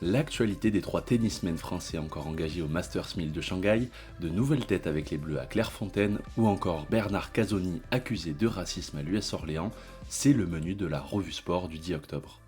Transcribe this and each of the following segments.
L'actualité des 3 tennismen français encore engagés au Masters 1000 de Shanghai, de nouvelles têtes avec les Bleus à Clairefontaine ou encore Bernard Casoni accusé de racisme à l'US Orléans, c'est le menu de la revue sport du 10 octobre.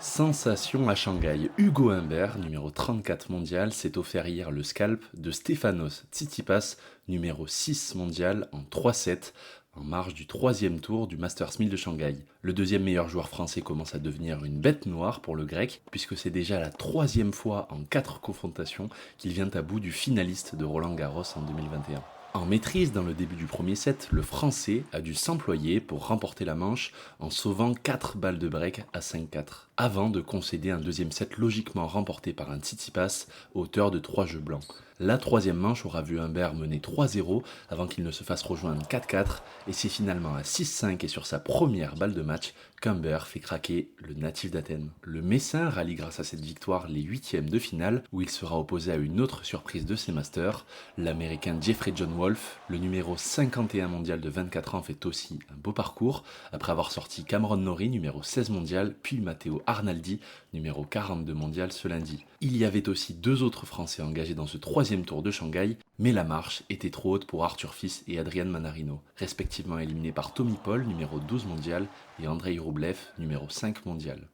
Sensation à Shanghai, Hugo Humbert, numéro 34 mondial, s'est offert hier le scalp de Stefanos Tsitsipas, numéro 6 mondial en 3-7, en marge du 3e tour du Masters 1000 de Shanghai. Le deuxième meilleur joueur français commence à devenir une bête noire pour le grec, puisque c'est déjà la 3e fois en 4 confrontations qu'il vient à bout du finaliste de Roland Garros en 2021. En maîtrise dans le début du premier set, le Français a dû s'employer pour remporter la manche en sauvant 4 balles de break à 5-4, avant de concéder un deuxième set logiquement remporté par un Tsitsipas, auteur de 3 jeux blancs. La troisième manche aura vu Humbert mener 3-0 avant qu'il ne se fasse rejoindre 4-4, et c'est finalement à 6-5 et sur sa première balle de match qu'Humbert fait craquer le natif d'Athènes. Le Messin rallie grâce à cette victoire les 8e de finale, où il sera opposé à une autre surprise de ses masters, l'Américain Jeffrey John Wolf. Le numéro 51 mondial de 24 ans fait aussi un beau parcours, après avoir sorti Cameron Norrie, numéro 16 mondial, puis Matteo Arnaldi, numéro 42 mondial ce lundi. Il y avait aussi 2 autres Français engagés dans ce 3e tour de Shanghai, mais la marche était trop haute pour Arthur Fils et Adrian Manarino, respectivement éliminés par Tommy Paul, numéro 12 mondial, et Andrei Rublev, numéro 5 mondial.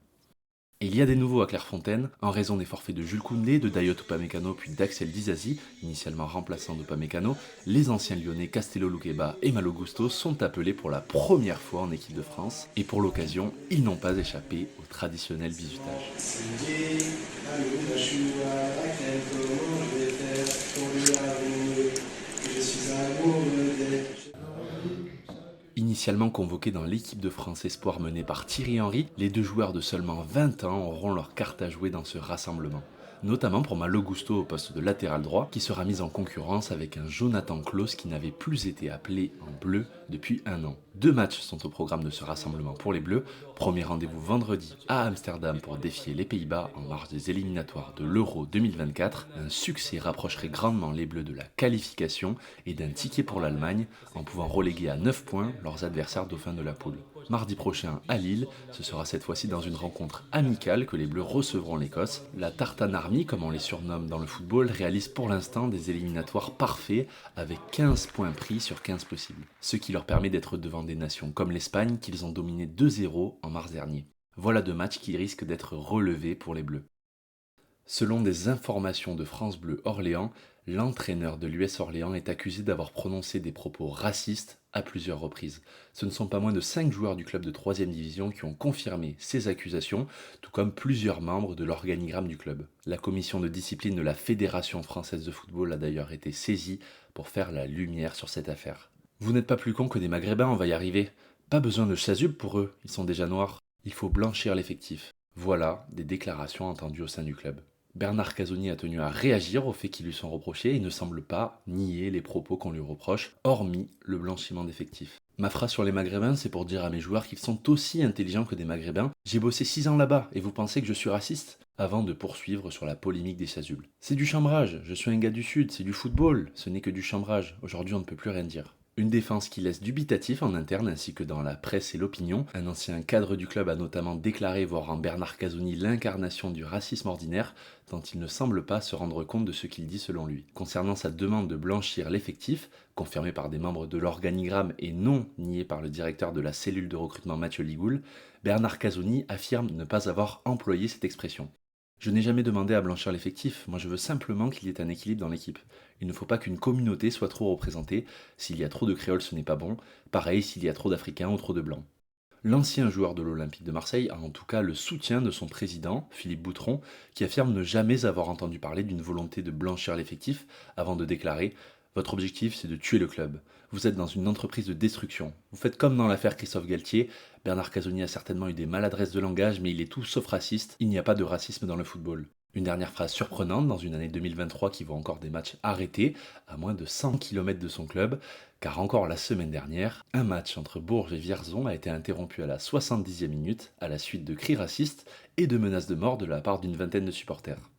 Et il y a des nouveaux à Clairefontaine, en raison des forfaits de Jules Koundé, de Dayot Upamecano puis d'Axel Disasi, initialement remplaçant d'Upamecano, les anciens lyonnais Castello Luqueba et Malo Gusto sont appelés pour la première fois en équipe de France, et pour l'occasion, ils n'ont pas échappé au traditionnel bizutage. Initialement convoqués dans l'équipe de France Espoir menée par Thierry Henry, les 2 joueurs de seulement 20 ans auront leur carte à jouer dans ce rassemblement. Notamment pour Malo Gusto au poste de latéral droit, qui sera mis en concurrence avec un Jonathan Klaus qui n'avait plus été appelé en bleu depuis 1 an. 2 matchs sont au programme de ce rassemblement pour les Bleus. Premier rendez-vous vendredi à Amsterdam pour défier les Pays-Bas en marge des éliminatoires de l'Euro 2024. Un succès rapprocherait grandement les Bleus de la qualification et d'un ticket pour l'Allemagne, en pouvant reléguer à 9 points leurs adversaires dauphins de la poule. Mardi prochain à Lille, ce sera cette fois-ci dans une rencontre amicale que les Bleus recevront l'Écosse. La Tartan Army, comme on les surnomme dans le football, réalise pour l'instant des éliminatoires parfaits avec 15 points pris sur 15 possibles, ce qui leur permet d'être devant des nations comme l'Espagne qu'ils ont dominé 2-0 en mars dernier. Voilà 2 matchs qui risquent d'être relevés pour les Bleus. Selon des informations de France Bleu Orléans, l'entraîneur de l'US Orléans est accusé d'avoir prononcé des propos racistes à plusieurs reprises. Ce ne sont pas moins de 5 joueurs du club de 3e division qui ont confirmé ces accusations, tout comme plusieurs membres de l'organigramme du club. La commission de discipline de la Fédération française de football a d'ailleurs été saisie pour faire la lumière sur cette affaire. Vous n'êtes pas plus cons que des Maghrébins, on va y arriver. Pas besoin de chasuble pour eux, ils sont déjà noirs. Il faut blanchir l'effectif. Voilà des déclarations entendues au sein du club. Bernard Casoni a tenu à réagir aux faits qui lui sont reprochés et ne semble pas nier les propos qu'on lui reproche, hormis le blanchiment d'effectifs. Ma phrase sur les Maghrébins, c'est pour dire à mes joueurs qu'ils sont aussi intelligents que des Maghrébins. J'ai bossé 6 ans là-bas, et vous pensez que je suis raciste? Avant de poursuivre sur la polémique des chasubles. C'est du chambrage, je suis un gars du Sud, c'est du football, ce n'est que du chambrage. Aujourd'hui, on ne peut plus rien dire. Une défense qui laisse dubitatif en interne ainsi que dans la presse et l'opinion. Un ancien cadre du club a notamment déclaré voir en Bernard Casoni l'incarnation du racisme ordinaire, dont il ne semble pas se rendre compte de ce qu'il dit selon lui. Concernant sa demande de blanchir l'effectif, confirmée par des membres de l'organigramme et non niée par le directeur de la cellule de recrutement Mathieu Ligoul, Bernard Casoni affirme ne pas avoir employé cette expression. Je n'ai jamais demandé à blanchir l'effectif, moi je veux simplement qu'il y ait un équilibre dans l'équipe. Il ne faut pas qu'une communauté soit trop représentée, s'il y a trop de créoles ce n'est pas bon, pareil s'il y a trop d'Africains ou trop de Blancs. L'ancien joueur de l'Olympique de Marseille a en tout cas le soutien de son président, Philippe Boutron, qui affirme ne jamais avoir entendu parler d'une volonté de blanchir l'effectif avant de déclarer « Votre objectif c'est de tuer le club. Vous êtes dans une entreprise de destruction. Vous faites comme dans l'affaire Christophe Galtier. Bernard Casoni a certainement eu des maladresses de langage, mais il est tout sauf raciste. Il n'y a pas de racisme dans le football. » Une dernière phrase surprenante dans une année 2023 qui voit encore des matchs arrêtés à moins de 100 km de son club, car encore la semaine dernière, un match entre Bourges et Vierzon a été interrompu à la 70e minute à la suite de cris racistes et de menaces de mort de la part d'une vingtaine de supporters.